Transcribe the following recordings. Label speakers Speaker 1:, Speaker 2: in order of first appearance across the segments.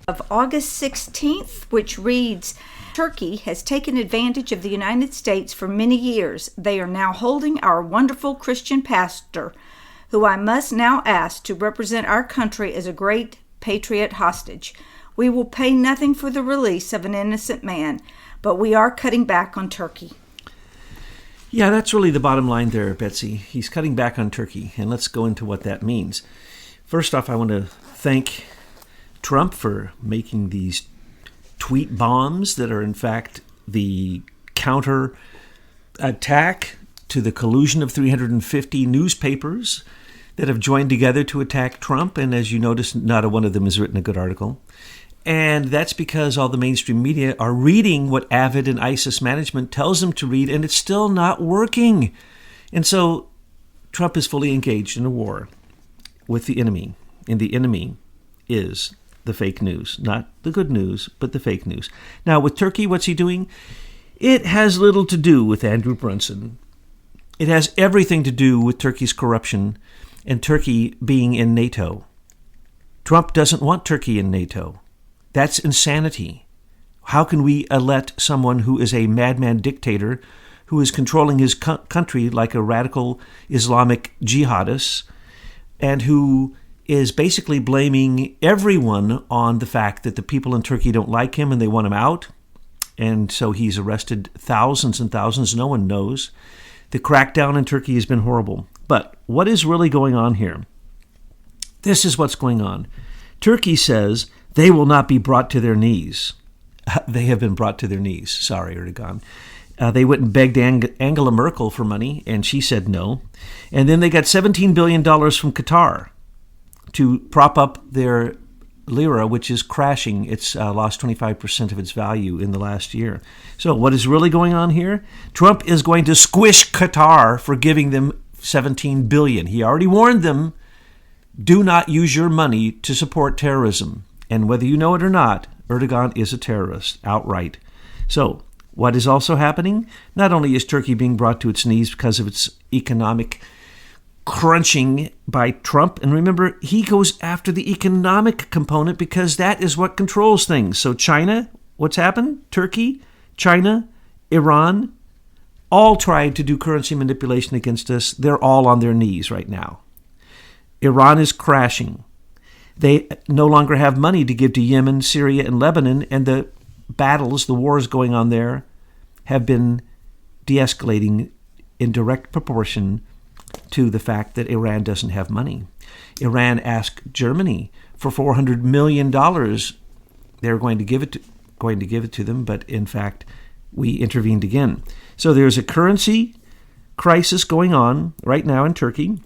Speaker 1: of August 16th, which reads, Turkey has taken advantage of the United States for many years. They are now holding our wonderful Christian pastor, who I must now ask to represent our country as a great patriot, hostage. We will pay nothing for the release of an innocent man, but we are cutting back on Turkey.
Speaker 2: Yeah, that's really the bottom line there, Betsy. He's cutting back on Turkey, and let's go into what that means. First off, I want to thank Trump for making these tweet bombs that are in fact the counter attack to the collusion of 350 newspapers that have joined together to attack Trump. And as you notice, not a one of them has written a good article. And that's because all the mainstream media are reading what Avid and ISIS management tells them to read, and it's still not working. And so Trump is fully engaged in a war with the enemy. And the enemy is the fake news. Not the good news, but the fake news. Now, with Turkey, what's he doing? It has little to do with Andrew Brunson. It has everything to do with Turkey's corruption and Turkey being in NATO. Trump doesn't want Turkey in NATO. That's insanity. How can we elect someone who is a madman dictator who is controlling his country like a radical Islamic jihadist and who is basically blaming everyone on the fact that the people in Turkey don't like him and they want him out? And so he's arrested thousands and thousands. No one knows. The crackdown in Turkey has been horrible. But what is really going on here? This is what's going on. Turkey says they will not be brought to their knees. They have been brought to their knees. Sorry, Erdogan. They went and begged Angela Merkel for money, and she said no. And then they got $17 billion from Qatar to prop up their lira, which is crashing. It's lost 25% of its value in the last year. So what is really going on here? Trump is going to squish Qatar for giving them $17 billion. He already warned them, do not use your money to support terrorism. And whether you know it or not, Erdogan is a terrorist outright. So what is also happening? Not only is Turkey being brought to its knees because of its economic crunching by Trump, and remember, he goes after the economic component because that is what controls things. So China, what's happened? Turkey, China, Iran, all tried to do currency manipulation against us. They're all on their knees right now. Iran is crashing. They no longer have money to give to Yemen, Syria, and Lebanon, and the battles, the wars going on there, have been de-escalating in direct proportion to the fact that Iran doesn't have money. Iran asked Germany for $400 million. They're going to give it to them, but in fact, we intervened again. So there's a currency crisis going on right now in Turkey,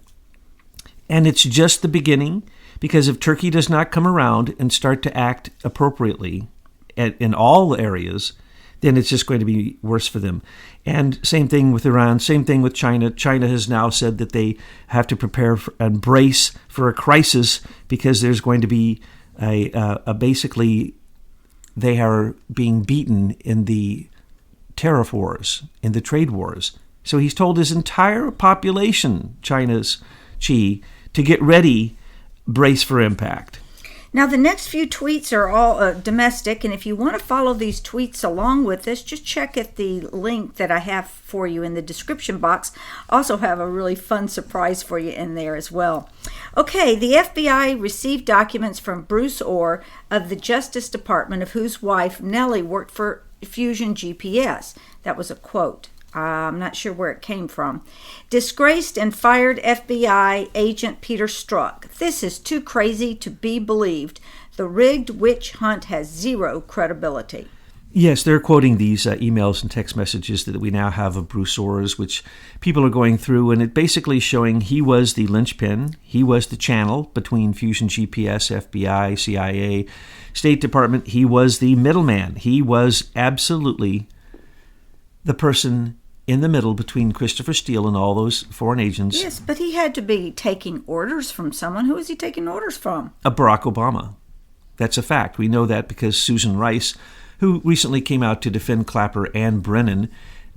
Speaker 2: and it's just the beginning, because if Turkey does not come around and start to act appropriately in all areas, then it's just going to be worse for them. And same thing with Iran, same thing with China. China has now said that they have to prepare and brace for a crisis because there's going to be a basically, they are being beaten in the tariff wars, in the trade wars. So he's told his entire population, China's Xi, to get ready, brace for impact.
Speaker 1: Now, the next few tweets are all domestic, and if you want to follow these tweets along with this, just check at the link that I have for you in the description box. Also have a really fun surprise for you in there as well. Okay, the FBI received documents from Bruce Orr of the Justice Department, of whose wife, Nellie, worked for Fusion GPS. That was a quote. I'm not sure where it came from. Disgraced and fired FBI agent Peter Strzok. This is too crazy to be believed. The rigged witch hunt has zero credibility.
Speaker 2: Yes, they're quoting these emails and text messages that we now have of Bruce Orr's, which people are going through, and it basically showing he was the linchpin, he was the channel between Fusion GPS, FBI, CIA, State Department. He was the middleman. He was absolutely the person in the middle between Christopher Steele and all those foreign agents.
Speaker 1: Yes, but he had to be taking orders from someone. Who was he taking orders from?
Speaker 2: Barack Obama. That's a fact. We know that because Susan Rice, who recently came out to defend Clapper and Brennan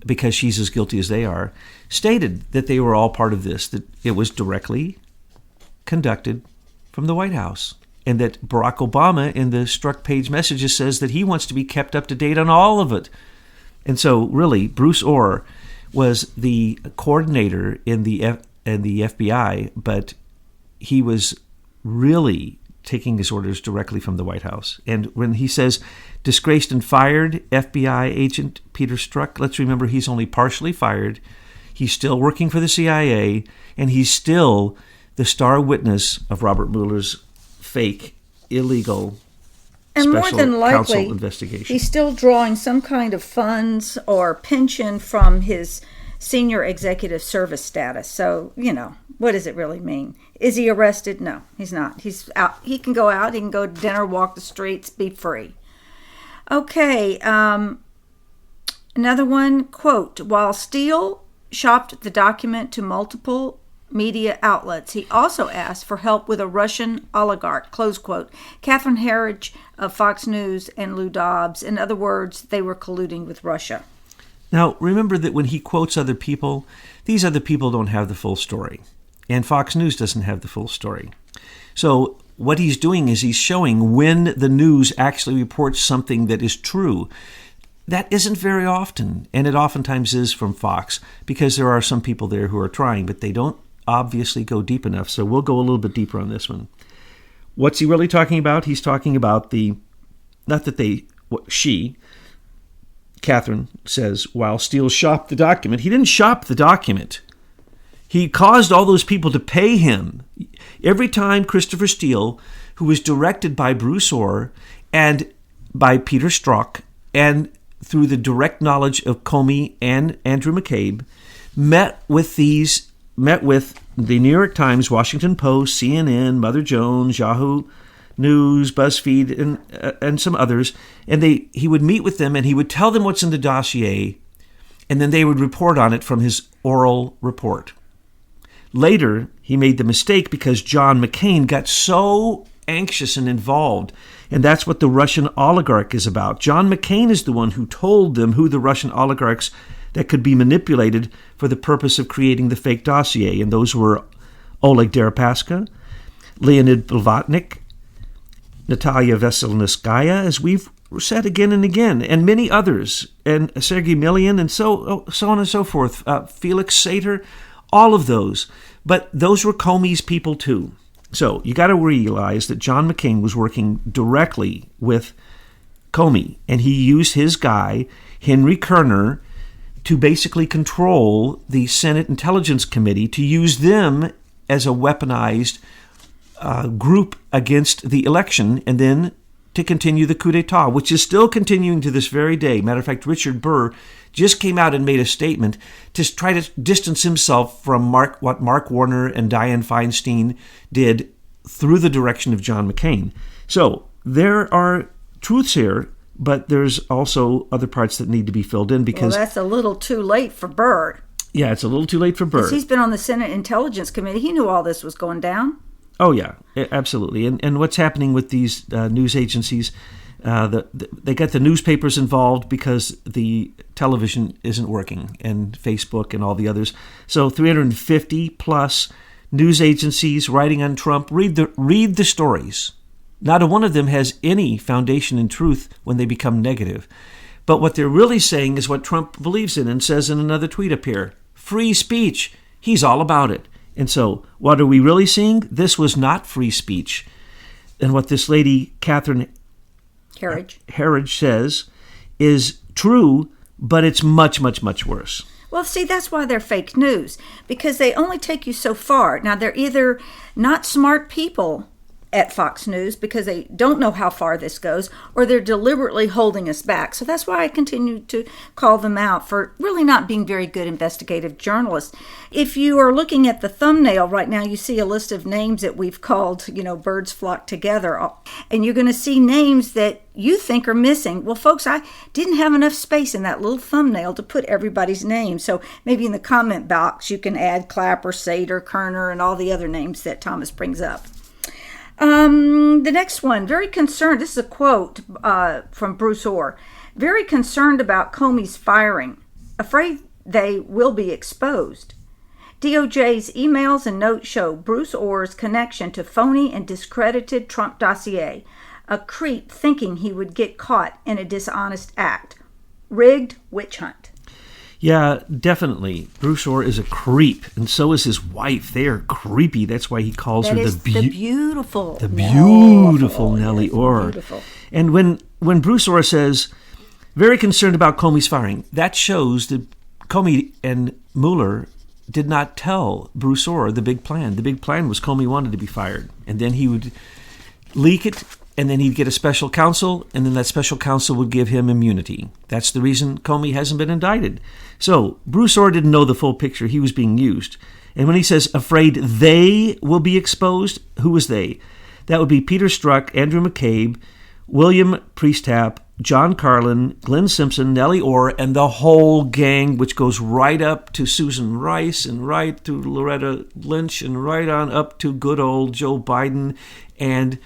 Speaker 2: because she's as guilty as they are, stated that they were all part of this, that it was directly conducted from the White House. and that Barack Obama in the Strzok Page messages says that he wants to be kept up to date on all of it. And so really, Bruce Ohr was the coordinator in the FBI, but he was really taking his orders directly from the White House. And when he says disgraced and fired FBI agent Peter Strzok, let's remember he's only partially fired. He's still working for the CIA, and he's still the star witness of Robert Mueller's fake, illegal,
Speaker 1: and more
Speaker 2: special
Speaker 1: than likely,
Speaker 2: counsel investigation.
Speaker 1: He's still drawing some kind of funds or pension from his senior executive service status. So, what does it really mean? Is he arrested? No, he's not. He's out. He can go out. He can go to dinner, walk the streets, be free. Okay. Another one, quote, while Steele shopped the document to multiple media outlets, he also asked for help with a Russian oligarch, close quote. Catherine Herridge of Fox News and Lou Dobbs. In other words, they were colluding with Russia.
Speaker 2: Now, remember that when he quotes other people, these other people don't have the full story. And Fox News doesn't have the full story. So what he's doing is he's showing when the news actually reports something that is true. That isn't very often, and it oftentimes is from Fox, because there are some people there who are trying, but they don't obviously go deep enough. So we'll go a little bit deeper on this one. What's he really talking about? He's talking about Catherine says, while Steele shopped the document, he didn't shop the document. He caused all those people to pay him. Every time Christopher Steele, who was directed by Bruce Ohr and by Peter Strzok, and through the direct knowledge of Comey and Andrew McCabe, met with the New York Times, Washington Post, CNN, Mother Jones, Yahoo News, BuzzFeed, and some others, and he would meet with them and he would tell them what's in the dossier, and then they would report on it from his oral report. Later, he made the mistake because John McCain got so anxious and involved, and that's what the Russian oligarch is about. John McCain is the one who told them who the Russian oligarchs that could be manipulated for the purpose of creating the fake dossier, and those were Oleg Deripaska, Leonid Blavatnik, Natalia Veselnitskaya, as we've said again and again, and many others, and Sergei Milian, and so on and so forth, Felix Sater, all of those. But those were Comey's people too. So you got to realize that John McCain was working directly with Comey, and he used his guy, Henry Kerner, to basically control the Senate Intelligence Committee, to use them as a weaponized group against the election, and then to continue the coup d'etat, which is still continuing to this very day. Matter of fact, Richard Burr just came out and made a statement to try to distance himself from what Mark Warner and Dianne Feinstein did through the direction of John McCain. So there are truths here, but there's also other parts that need to be filled in because...
Speaker 1: Well, that's a little too late for Burr.
Speaker 2: Yeah, it's a little too late for Burr.
Speaker 1: Because he's been on the Senate Intelligence Committee. He knew all this was going down.
Speaker 2: Oh, yeah, absolutely. And what's happening with these news agencies, they get the newspapers involved because the television isn't working, and Facebook and all the others. So 350 plus news agencies writing on Trump. Read the stories. Not a one of them has any foundation in truth when they become negative. But what they're really saying is what Trump believes in and says in another tweet up here. Free speech. He's all about it. And so, what are we really seeing? This was not free speech. And what this lady, Catherine Herridge says is true, but it's much, much, much worse.
Speaker 1: Well, see, that's why they're fake news, because they only take you so far. Now, they're either not smart people at Fox News because they don't know how far this goes, or they're deliberately holding us back. So that's why I continue to call them out for really not being very good investigative journalists. If you are looking at the thumbnail right now, you see a list of names that we've called, birds flock together. And you're going to see names that you think are missing. Well, folks, I didn't have enough space in that little thumbnail to put everybody's name. So maybe in the comment box, you can add Clapper, Sater, Kerner, and all the other names that Thomas brings up. The next one, very concerned. This is a quote from Bruce Ohr. Very concerned about Comey's firing. Afraid they will be exposed. DOJ's emails and notes show Bruce Orr's connection to phony and discredited Trump dossier. A creep thinking he would get caught in a dishonest act. Rigged witch hunt.
Speaker 2: Yeah, definitely. Bruce Orr is a creep, and so is his wife. They are creepy. That's why he calls her
Speaker 1: the beautiful
Speaker 2: Nellie Orr.
Speaker 1: Beautiful.
Speaker 2: And when Bruce Orr says, very concerned about Comey's firing, that shows that Comey and Mueller did not tell Bruce Orr the big plan. The big plan was Comey wanted to be fired, and then he would leak it, and then he'd get a special counsel, and then that special counsel would give him immunity. That's the reason Comey hasn't been indicted. So Bruce Orr didn't know the full picture. He was being used. And when he says, afraid they will be exposed, who was they? That would be Peter Strzok, Andrew McCabe, William Priestap, John Carlin, Glenn Simpson, Nellie Orr, and the whole gang, which goes right up to Susan Rice and right to Loretta Lynch and right on up to good old Joe Biden and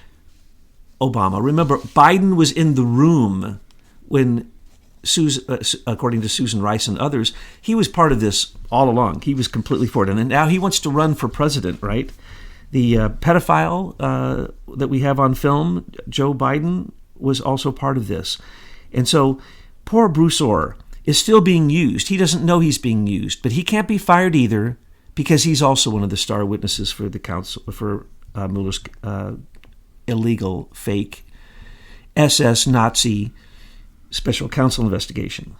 Speaker 2: Obama. Remember, Biden was in the room when, according to Susan Rice and others, he was part of this all along. He was completely for it. And now he wants to run for president, right? The pedophile that we have on film, Joe Biden, was also part of this. And so poor Bruce Orr is still being used. He doesn't know he's being used, but he can't be fired either because he's also one of the star witnesses for the counsel for Mueller's illegal, fake, SS Nazi special counsel investigation.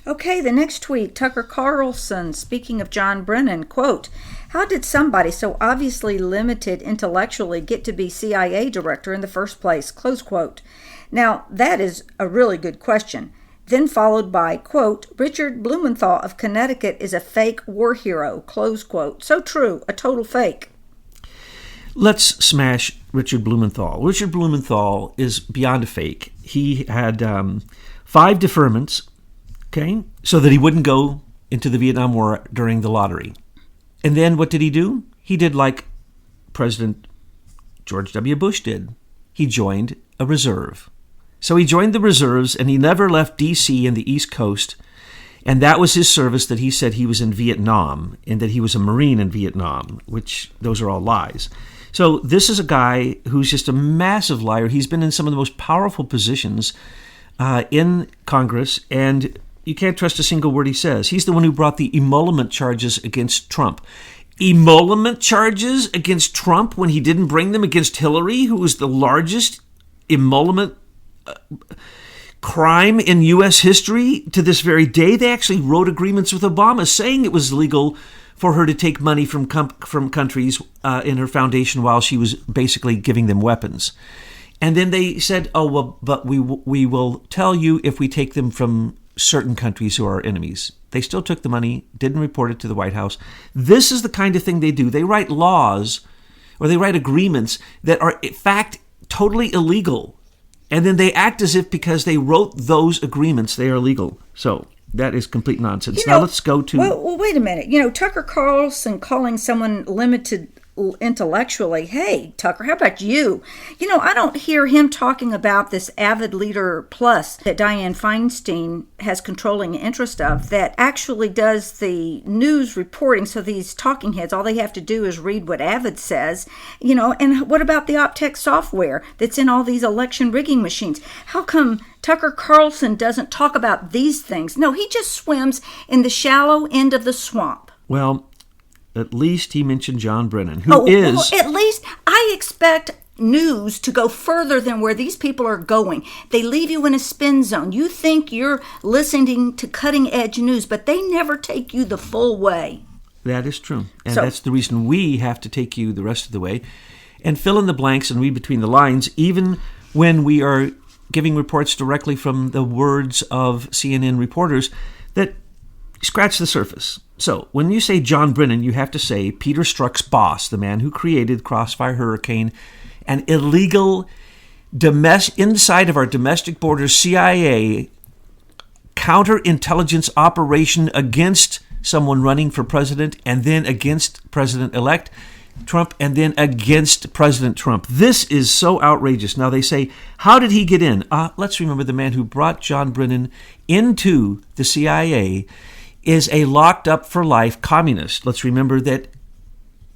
Speaker 1: Okay, the next tweet, Tucker Carlson, speaking of John Brennan, quote, how did somebody so obviously limited intellectually get to be CIA director in the first place, close quote. Now, that is a really good question. Then followed by, quote, Richard Blumenthal of Connecticut is a fake war hero, close quote. So true, a total fake.
Speaker 2: Let's smash Richard Blumenthal. Richard Blumenthal is beyond a fake. He had 5 deferments, okay, so that he wouldn't go into the Vietnam War during the lottery. And then what did he do? He did like President George W. Bush did. He joined a reserve. So he joined the reserves, and he never left D.C. and the East Coast. And that was his service, that he said he was in Vietnam and that he was a Marine in Vietnam, which those are all lies. So this is a guy who's just a massive liar. He's been in some of the most powerful positions in Congress, and you can't trust a single word he says. He's the one who brought the emolument charges against Trump. Emolument charges against Trump when he didn't bring them against Hillary, who was the largest emolument crime in U.S. history to this very day. They actually wrote agreements with Obama saying it was legal for her to take money from countries in her foundation while she was basically giving them weapons. And then they said, oh, well, but we will tell you if we take them from certain countries who are our enemies. They still took the money, didn't report it to the White House. This is the kind of thing they do. They write laws or they write agreements that are, in fact, totally illegal. And then they act as if because they wrote those agreements, they are legal. So that is complete nonsense. Now let's go to...
Speaker 1: Well, wait a minute. Tucker Carlson calling someone limited intellectually. Hey, Tucker, how about you? I don't hear him talking about this Avid Leader Plus that Dianne Feinstein has controlling interest of that actually does the news reporting. So these talking heads, all they have to do is read what Avid says, and what about the Optex software that's in all these election rigging machines? How come Tucker Carlson doesn't talk about these things? No, he just swims in the shallow end of the swamp.
Speaker 2: Well, at least he mentioned John Brennan, who is...
Speaker 1: Well, at least I expect news to go further than where these people are going. They leave you in a spin zone. You think you're listening to cutting-edge news, but they never take you the full way.
Speaker 2: That is true. And that's the reason we have to take you the rest of the way and fill in the blanks and read between the lines, even when we are giving reports directly from the words of CNN reporters that scratch the surface. So when you say John Brennan, you have to say Peter Strzok's boss, the man who created Crossfire Hurricane, an illegal inside of our domestic borders CIA counterintelligence operation against someone running for president and then against President-elect Trump and then against President Trump. This is so outrageous. Now they say, how did he get in? Let's remember the man who brought John Brennan into the CIA is a locked up for life communist. Let's remember that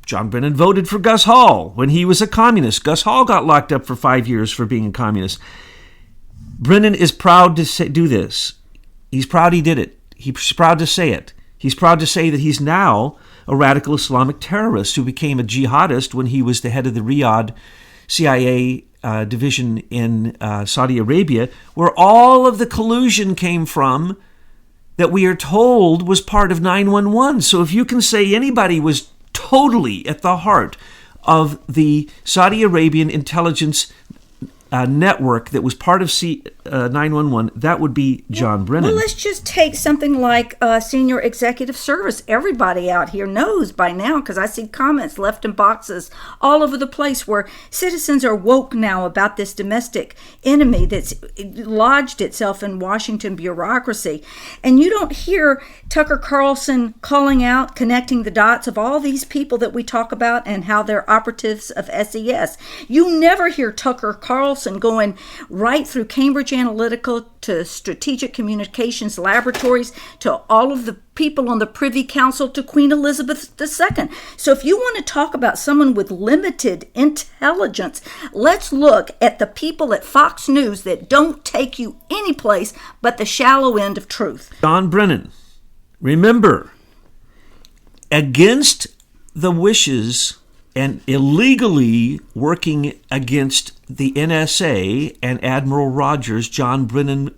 Speaker 2: John Brennan voted for Gus Hall when he was a communist. Gus Hall got locked up for 5 years for being a communist. Brennan is proud to do this. He's proud he did it. He's proud to say it. He's proud to say that he's now a radical Islamic terrorist who became a jihadist when he was the head of the Riyadh CIA division in Saudi Arabia, where all of the collusion came from that we are told was part of 911. So if you can say anybody was totally at the heart of the Saudi Arabian intelligence network that was part of 911, that would be John Brennan.
Speaker 1: Well, let's just take something like senior executive service. Everybody out here knows by now, because I see comments left in boxes all over the place where citizens are woke now about this domestic enemy that's lodged itself in Washington bureaucracy. And you don't hear Tucker Carlson calling out, connecting the dots of all these people that we talk about and how they're operatives of SES. You never hear Tucker Carlson going right through Cambridge Analytica to Strategic Communications Laboratories to all of the people on the Privy Council to Queen Elizabeth II. So if you want to talk about someone with limited intelligence, let's look at the people at Fox News that don't take you any place but the shallow end of truth.
Speaker 2: John Brennan, remember, against the wishes and illegally working against the NSA and Admiral Rogers, John Brennan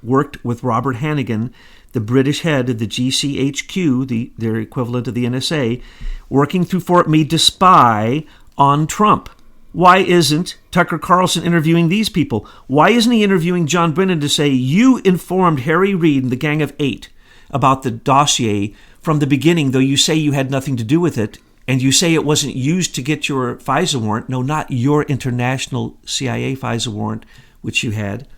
Speaker 2: worked with Robert Hannigan, the British head of the GCHQ, their equivalent of the NSA, working through Fort Meade to spy on Trump. Why isn't Tucker Carlson interviewing these people? Why isn't he interviewing John Brennan to say, you informed Harry Reid and the Gang of Eight about the dossier from the beginning, though you say you had nothing to do with it, and you say it wasn't used to get your FISA warrant. No, not your international CIA FISA warrant, which you had.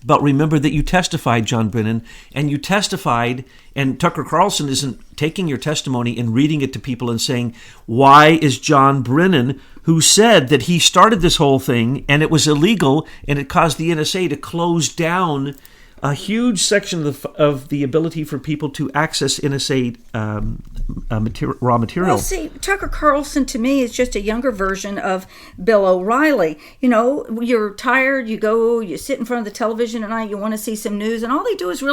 Speaker 2: But remember that you testified, John Brennan, and you testified, and Tucker Carlson isn't taking your testimony and reading it to people and saying, why is John Brennan, who said that he started this whole thing and it was illegal and it caused the NSA to close down a huge section of the ability for people to access NSA raw material.
Speaker 1: Well, see, Tucker Carlson to me is just a younger version of Bill O'Reilly. You know, you're tired, you sit in front of the television at night, you want to see some news, and all they do is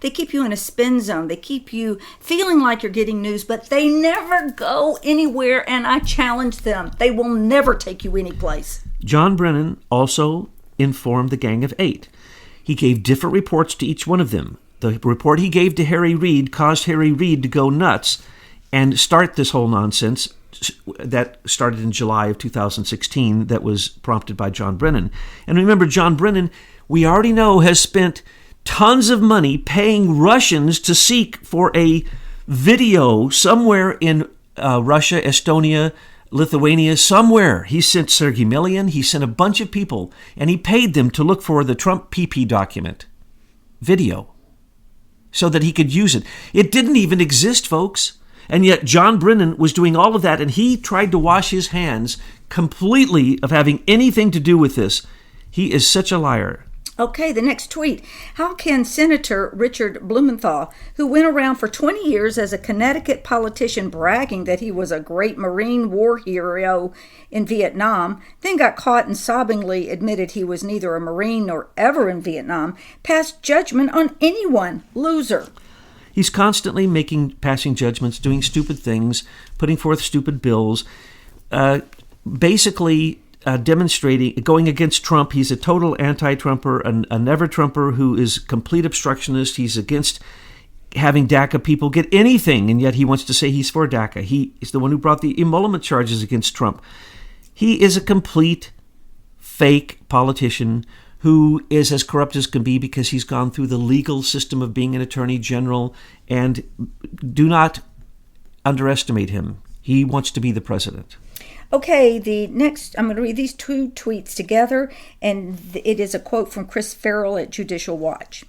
Speaker 1: they keep you in a spin zone. They keep you feeling like you're getting news, but they never go anywhere, and I challenge them. They will never take you anyplace.
Speaker 2: John Brennan also informed the Gang of Eight. He gave different reports to each one of them. The report he gave to Harry Reid caused Harry Reid to go nuts and start this whole nonsense that started in July of 2016 that was prompted by John Brennan. And remember, John Brennan, we already know, has spent tons of money paying Russians to seek for a video somewhere in Russia, Estonia, Lithuania, somewhere. He sent Sergei Millian, he sent a bunch of people, and he paid them to look for the Trump PP document video so that he could use it. It didn't even exist, folks. And yet John Brennan was doing all of that, and he tried to wash his hands completely of having anything to do with this. He is such a liar.
Speaker 1: Okay, the next tweet. How can Senator Richard Blumenthal, who went around for 20 years as a Connecticut politician bragging that he was a great Marine war hero in Vietnam, then got caught and sobbingly admitted he was neither a Marine nor ever in Vietnam, pass judgment on anyone? Loser.
Speaker 2: He's constantly passing judgments, doing stupid things, putting forth stupid bills, basically demonstrating, going against Trump. He's a total anti-Trumper, a never-Trumper who is complete obstructionist. He's against having DACA people get anything, and yet he wants to say he's for DACA. He is the one who brought the emolument charges against Trump. He is a complete fake politician who is as corrupt as can be because he's gone through the legal system of being an attorney general, and do not underestimate him. He wants to be the president.
Speaker 1: Okay, the next, I'm going to read these two tweets together, and it is a quote from Chris Farrell at Judicial Watch.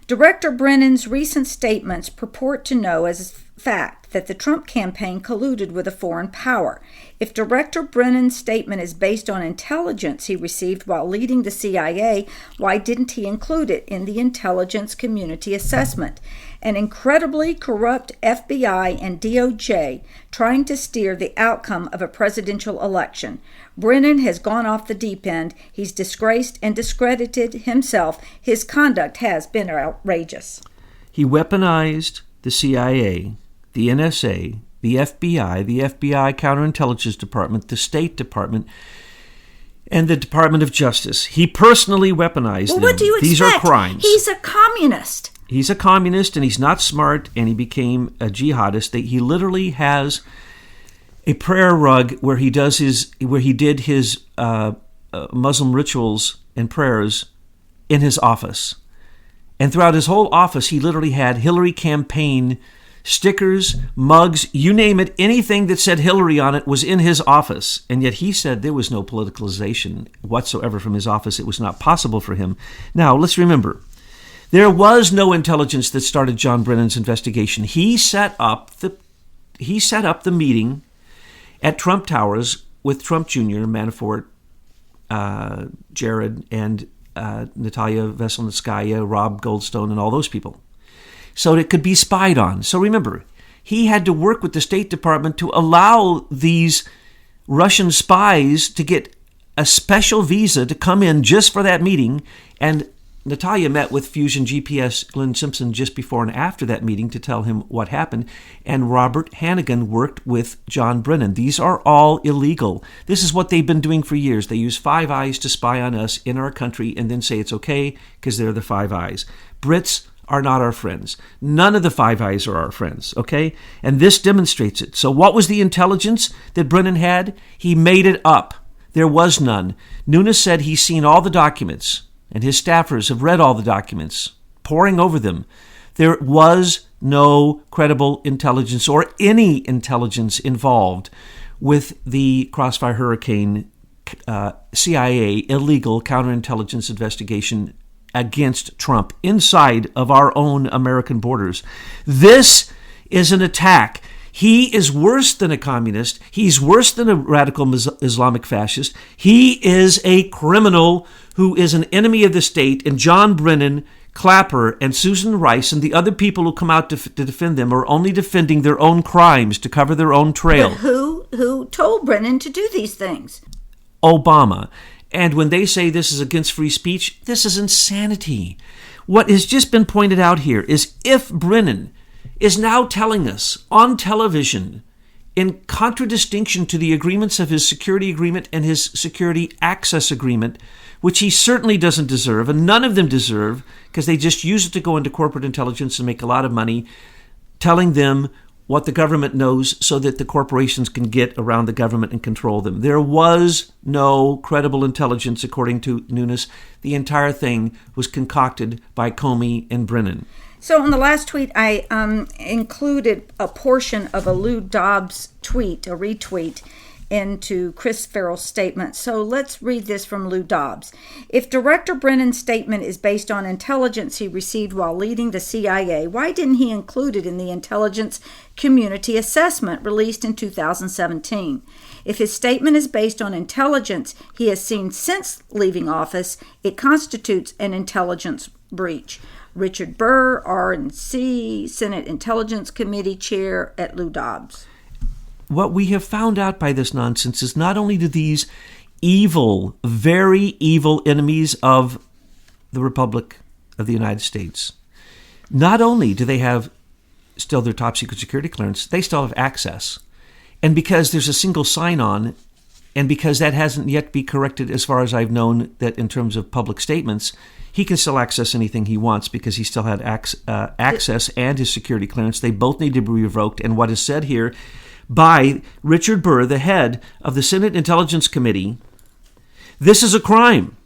Speaker 1: Director Brennan's recent statements purport to know, as fact that the Trump campaign colluded with a foreign power. If Director Brennan's statement is based on intelligence he received while leading the CIA, why didn't he include it in the intelligence community assessment? An incredibly corrupt FBI and DOJ trying to steer the outcome of a presidential election. Brennan has gone off the deep end. He's disgraced and discredited himself. His conduct has been outrageous.
Speaker 2: He weaponized the CIA, the NSA, the FBI Counterintelligence Department, the State Department, and the Department of Justice. He personally weaponized them.
Speaker 1: What do you expect?
Speaker 2: These are crimes.
Speaker 1: He's a communist.
Speaker 2: He's a communist, and he's not smart, and he became a jihadist. He literally has a prayer rug where he did his Muslim rituals and prayers in his office. And throughout his whole office, he literally had Hillary campaign stickers, mugs, you name it, anything that said Hillary on it was in his office. And yet he said there was no politicalization whatsoever from his office. It was not possible for him. Now, let's remember, there was no intelligence that started John Brennan's investigation. He set up the meeting at Trump Towers with Trump Jr., Manafort, Jared, and Natalia Veselnitskaya, Rob Goldstone, and all those people, so it could be spied on. So remember, he had to work with the State Department to allow these Russian spies to get a special visa to come in just for that meeting. And Natalia met with Fusion GPS Glenn Simpson just before and after that meeting to tell him what happened. And Robert Hannigan worked with John Brennan. These are all illegal. This is what they've been doing for years. They use Five Eyes to spy on us in our country and then say it's okay because they're the Five Eyes. Brits are not our friends. None of the Five Eyes are our friends, okay? And this demonstrates it. So what was the intelligence that Brennan had? He made it up. There was none. Nunes said he's seen all the documents, and his staffers have read all the documents, poring over them. There was no credible intelligence or any intelligence involved with the Crossfire Hurricane CIA illegal counterintelligence investigation against Trump inside of our own American borders. This is an attack. He is worse than a communist. He's worse than a radical Islamic fascist. He is a criminal who is an enemy of the state. And John Brennan, Clapper, and Susan Rice, and the other people who come out to defend them are only defending their own crimes to cover their own trail.
Speaker 1: But who told Brennan to do these things?
Speaker 2: Obama. And when they say this is against free speech, this is insanity. What has just been pointed out here is if Brennan is now telling us on television, in contradistinction to the agreements of his security agreement and his security access agreement, which he certainly doesn't deserve, and none of them deserve, because they just use it to go into corporate intelligence and make a lot of money, telling them what the government knows so that the corporations can get around the government and control them. There was no credible intelligence, according to Nunes. The entire thing was concocted by Comey and Brennan.
Speaker 1: So in the last tweet, I included a portion of a Lou Dobbs tweet, a retweet, into Chris Farrell's statement. So let's read this from Lou Dobbs. If Director Brennan's statement is based on intelligence he received while leading the CIA, why didn't he include it in the intelligence community assessment released in 2017? If his statement is based on intelligence he has seen since leaving office, it constitutes an intelligence breach. Richard Burr, RNC, Senate Intelligence Committee Chair at Lou Dobbs.
Speaker 2: What we have found out by this nonsense is not only do these evil, very evil enemies of the Republic of the United States, not only do they have still their top secret security clearance, they still have access. And because there's a single sign-on, and because that hasn't yet been corrected as far as I've known, that in terms of public statements, he can still access anything he wants because he still had access and his security clearance. They both need to be revoked. And what is said here by Richard Burr, the head of the Senate Intelligence Committee, this is a crime.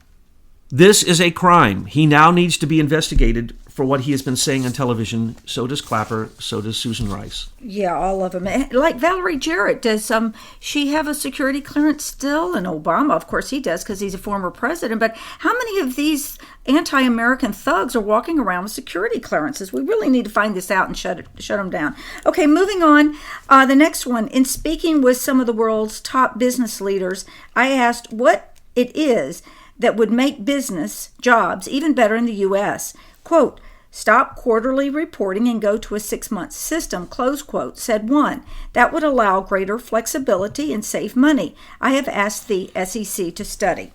Speaker 2: This is a crime. He now needs to be investigated for what he has been saying on television. So does Clapper. So does Susan Rice.
Speaker 1: Yeah, all of them. Like Valerie Jarrett, does she have a security clearance still? And Obama, of course, he does because he's a former president. But how many of these anti-American thugs are walking around with security clearances? We really need to find this out and shut them down. Okay, moving on. The next one. In speaking with some of the world's top business leaders, I asked what it is that would make business jobs even better in the U.S. Quote, stop quarterly reporting and go to a 6-month system, close quote, said one. That would allow greater flexibility and save money. I have asked the SEC to study.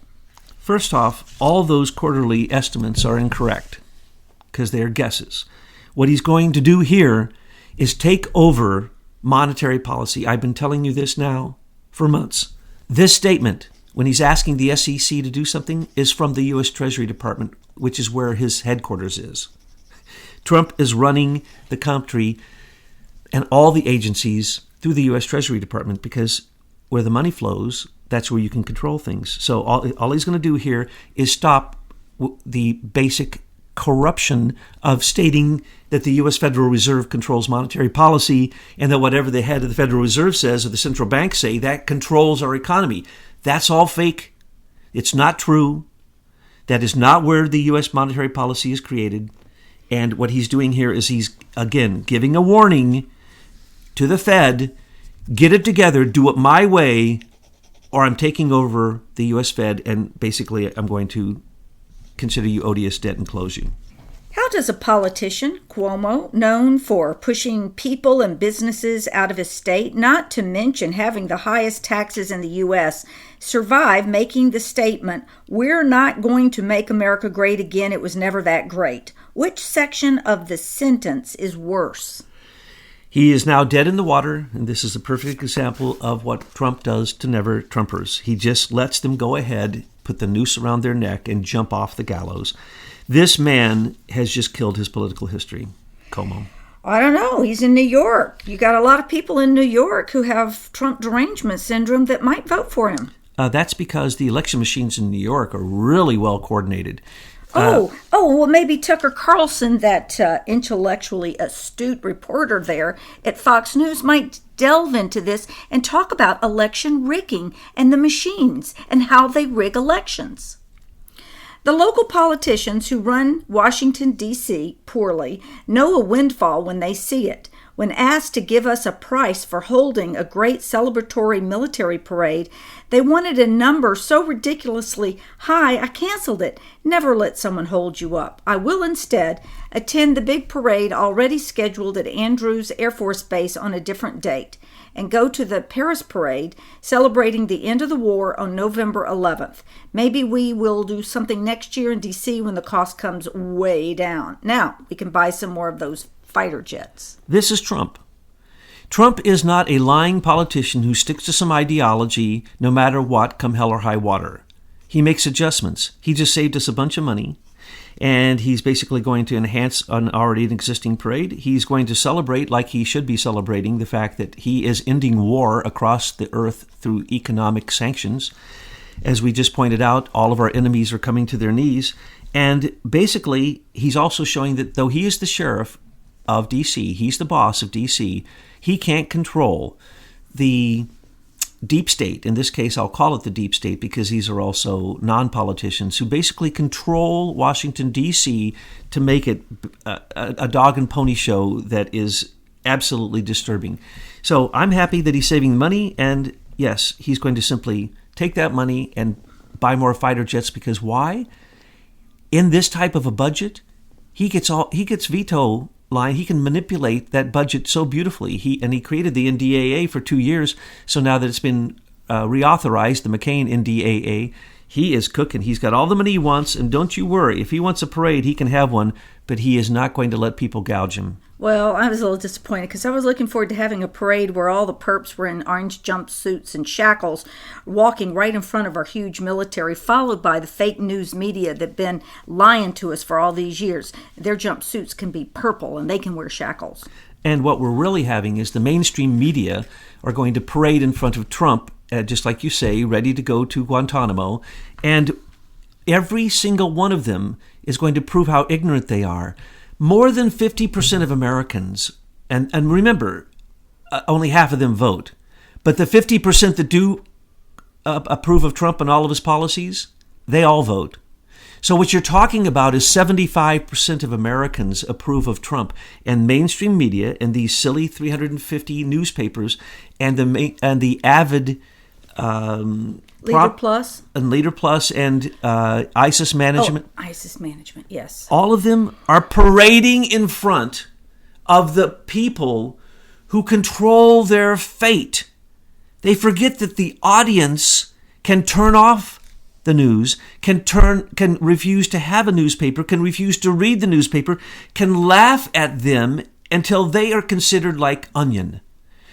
Speaker 2: First off, all those quarterly estimates are incorrect because they are guesses. What he's going to do here is take over monetary policy. I've been telling you this now for months. This statement, when he's asking the SEC to do something, is from the U.S. Treasury Department, which is where his headquarters is. Trump is running the country and all the agencies through the U.S. Treasury Department because where the money flows, that's where you can control things. So all he's going to do here is stop the basic corruption of stating that the U.S. Federal Reserve controls monetary policy and that whatever the head of the Federal Reserve says or the central bank say, that controls our economy. That's all fake. It's not true. That is not where the U.S. monetary policy is created. And what he's doing here is he's, again, giving a warning to the Fed, get it together, do it my way, or I'm taking over the U.S. Fed and basically I'm going to consider you odious debt and close you.
Speaker 1: How does a politician, Cuomo, known for pushing people and businesses out of his state, not to mention having the highest taxes in the U.S., survive making the statement, "We're not going to make America great again, it was never that great"? Which section of the sentence is worse?
Speaker 2: He is now dead in the water, and this is a perfect example of what Trump does to never Trumpers. He just lets them go ahead, put the noose around their neck, and jump off the gallows. This man has just killed his political history, Cuomo.
Speaker 1: I don't know. He's in New York. You got a lot of people in New York who have Trump derangement syndrome that might vote for him.
Speaker 2: That's because the election machines in New York are really well coordinated.
Speaker 1: Well, maybe Tucker Carlson, that intellectually astute reporter there at Fox News, might delve into this and talk about election rigging and the machines and how they rig elections. The local politicians who run Washington, D.C. poorly know a windfall when they see it. When asked to give us a price for holding a great celebratory military parade, they wanted a number so ridiculously high I canceled it. Never let someone hold you up. I will instead attend the big parade already scheduled at Andrews Air Force Base on a different date and go to the Paris parade celebrating the end of the war on November 11th. Maybe we will do something next year in D.C. when the cost comes way down. Now we can buy some more of those fighter jets.
Speaker 2: This is Trump. Trump is not a lying politician who sticks to some ideology no matter what, come hell or high water. He makes adjustments. He just saved us a bunch of money, and he's basically going to enhance an already existing parade. He's going to celebrate, like he should be celebrating, the fact that he is ending war across the earth through economic sanctions. As we just pointed out, all of our enemies are coming to their knees. And basically, he's also showing that though he is the sheriff of D.C., he's the boss of D.C., he can't control the deep state. In this case, I'll call it the deep state because these are also non-politicians who basically control Washington, D.C. to make it a dog and pony show that is absolutely disturbing. So I'm happy that he's saving money, and yes, he's going to simply take that money and buy more fighter jets because why? In this type of a budget, he gets veto line. He can manipulate that budget so beautifully. He created the NDAA for 2 years, so now that it's been reauthorized, the McCain NDAA, he is cooking. He's got all the money he wants, and don't you worry. If he wants a parade, he can have one, but he is not going to let people gouge him.
Speaker 1: Well, I was a little disappointed because I was looking forward to having a parade where all the perps were in orange jumpsuits and shackles walking right in front of our huge military, followed by the fake news media that have been lying to us for all these years. Their jumpsuits can be purple and they can wear shackles.
Speaker 2: And what we're really having is the mainstream media are going to parade in front of Trump, just like you say, ready to go to Guantanamo. And every single one of them is going to prove how ignorant they are. More than 50% of Americans, and remember, only half of them vote, but the 50% that do approve of Trump and all of his policies, they all vote. So what you're talking about is 75% of Americans approve of Trump, and mainstream media and these silly 350 newspapers and the avid
Speaker 1: Leader Plus
Speaker 2: and Leader Plus and ISIS Management.
Speaker 1: Oh, ISIS Management, yes.
Speaker 2: All of them are parading in front of the people who control their fate. They forget that the audience can turn off the news, can refuse to have a newspaper, can refuse to read the newspaper, can laugh at them until they are considered like onion.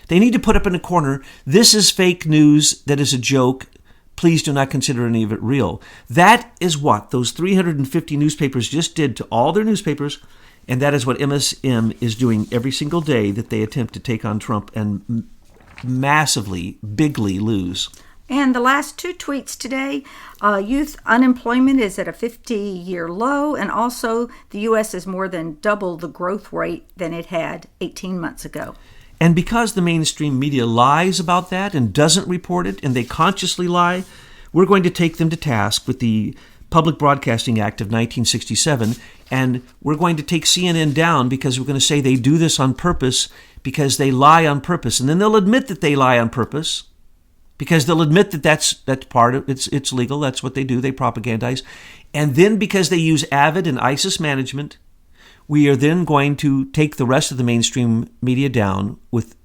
Speaker 2: They need to put up in a corner, this is fake news, that is a joke, please do not consider any of it real. That is what those 350 newspapers just did to all their newspapers, and that is what MSM is doing every single day that they attempt to take on Trump and massively, bigly lose.
Speaker 1: And the last two tweets today, youth unemployment is at a 50-year low, and also the U.S. is more than double the growth rate than it had 18 months ago.
Speaker 2: And because the mainstream media lies about that and doesn't report it, and they consciously lie, we're going to take them to task with the Public Broadcasting Act of 1967, and we're going to take CNN down because we're going to say they do this on purpose because they lie on purpose. And then they'll admit that they lie on purpose, because they'll admit that that's part of it's legal. That's what they do. They propagandize. And then because they use Avid and ISIS Management, we are then going to take the rest of the mainstream media down with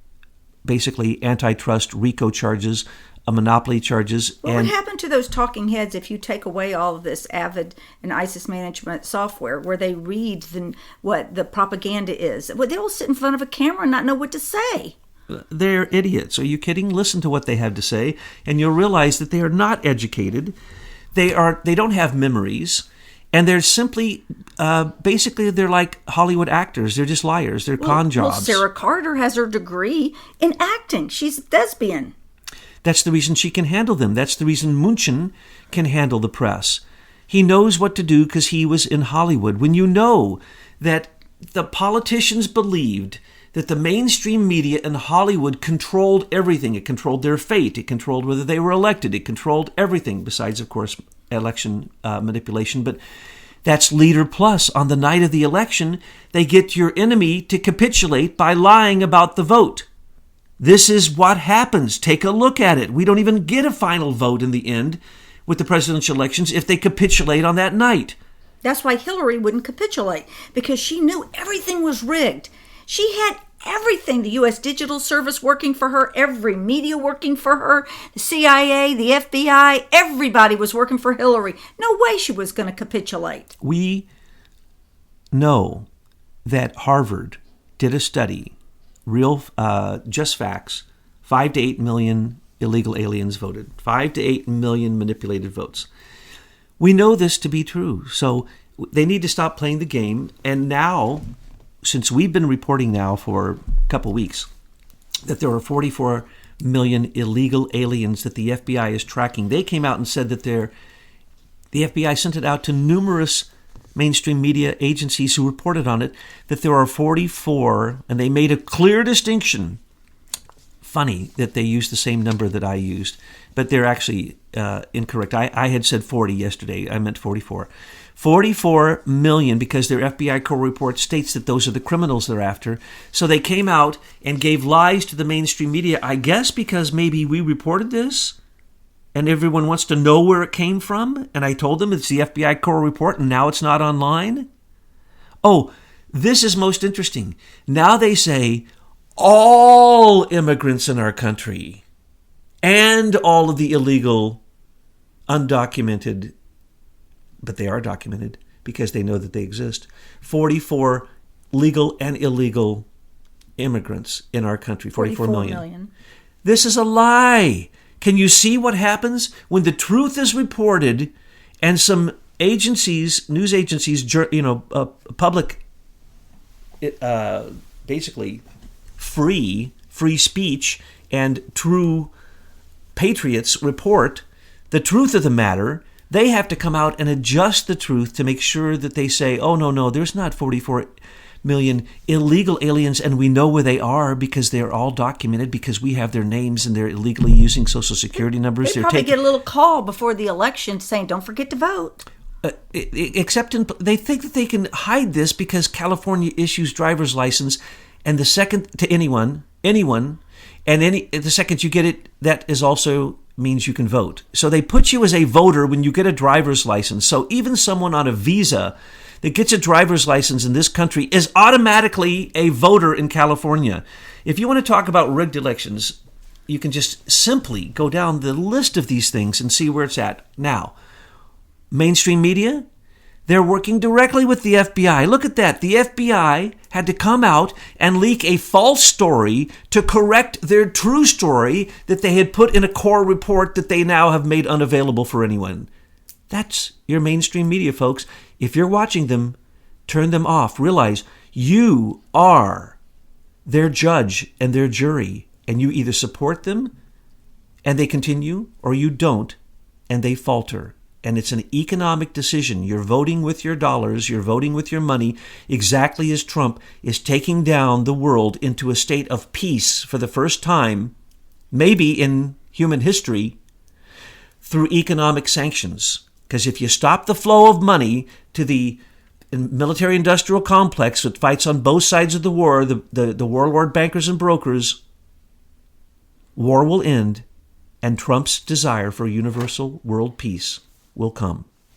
Speaker 2: basically antitrust RICO charges, monopoly charges.
Speaker 1: Well, what happened to those talking heads if you take away all of this Avid and ISIS Management software where they read what the propaganda is? Well, they'll sit in front of a camera and not know what to say.
Speaker 2: They're idiots. Are you kidding? Listen to what they have to say, and you'll realize that they are not educated. They don't have memories, and they're simply, basically, they're like Hollywood actors. They're just liars. They're con jobs.
Speaker 1: Well, Sarah Carter has her degree in acting. She's a thespian.
Speaker 2: That's the reason she can handle them. That's the reason Munchen can handle the press. He knows what to do because he was in Hollywood. When you know that the politicians believed that the mainstream media in Hollywood controlled everything. It controlled their fate. It controlled whether they were elected. It controlled everything besides, of course, election manipulation. But that's Leader Plus. On the night of the election, they get your enemy to capitulate by lying about the vote. This is what happens. Take a look at it. We don't even get a final vote in the end with the presidential elections if they capitulate on that night.
Speaker 1: That's why Hillary wouldn't capitulate, because she knew everything was rigged. She had everything, the U.S. Digital Service working for her, every media working for her, the CIA, the FBI, everybody was working for Hillary. No way she was going to capitulate.
Speaker 2: We know that Harvard did a study, just facts, 5 to 8 million illegal aliens voted, 5 to 8 million manipulated votes. We know this to be true, so they need to stop playing the game, and now, since we've been reporting now for a couple weeks that there are 44 million illegal aliens that the FBI is tracking, they came out and said that the FBI sent it out to numerous mainstream media agencies who reported on it, that there are 44, and they made a clear distinction. Funny that they used the same number that I used, but they're actually incorrect. I had said 40 yesterday. I meant 44. 44 million, because their FBI core report states that those are the criminals they're after. So they came out and gave lies to the mainstream media, I guess because maybe we reported this and everyone wants to know where it came from. And I told them it's the FBI core report and now it's not online. Oh, this is most interesting. Now they say all immigrants in our country and all of the illegal, undocumented, but they are documented because they know that they exist, 44 legal and illegal immigrants in our country, 44 million. This is a lie. Can you see what happens when the truth is reported and some agencies, news agencies, public, basically free speech and true patriots report the truth of the matter, They have to come out and adjust the truth to make sure that they say, oh, no, there's not 44 million illegal aliens, and we know where they are because they're all documented, because we have their names and they're illegally using Social Security numbers.
Speaker 1: They probably get a little call before the election saying, don't forget to vote.
Speaker 2: Except they think that they can hide this because California issues driver's license, and the second to anyone, and the second you get it, that is also means you can vote. So they put you as a voter when you get a driver's license. So even someone on a visa that gets a driver's license in this country is automatically a voter in California. If you want to talk about rigged elections, you can just simply go down the list of these things and see where it's at. Now, mainstream media, they're working directly with the FBI. Look at that. The FBI had to come out and leak a false story to correct their true story that they had put in a core report that they now have made unavailable for anyone. That's your mainstream media, folks. If you're watching them, turn them off. Realize you are their judge and their jury, and you either support them and they continue, or you don't and they falter. And it's an economic decision. You're voting with your dollars, you're voting with your money, exactly as Trump is taking down the world into a state of peace for the first time, maybe in human history, through economic sanctions. Because if you stop the flow of money to the military-industrial complex that fights on both sides of the war, the warlord bankers and brokers, war will end, and Trump's desire for universal world peace will come.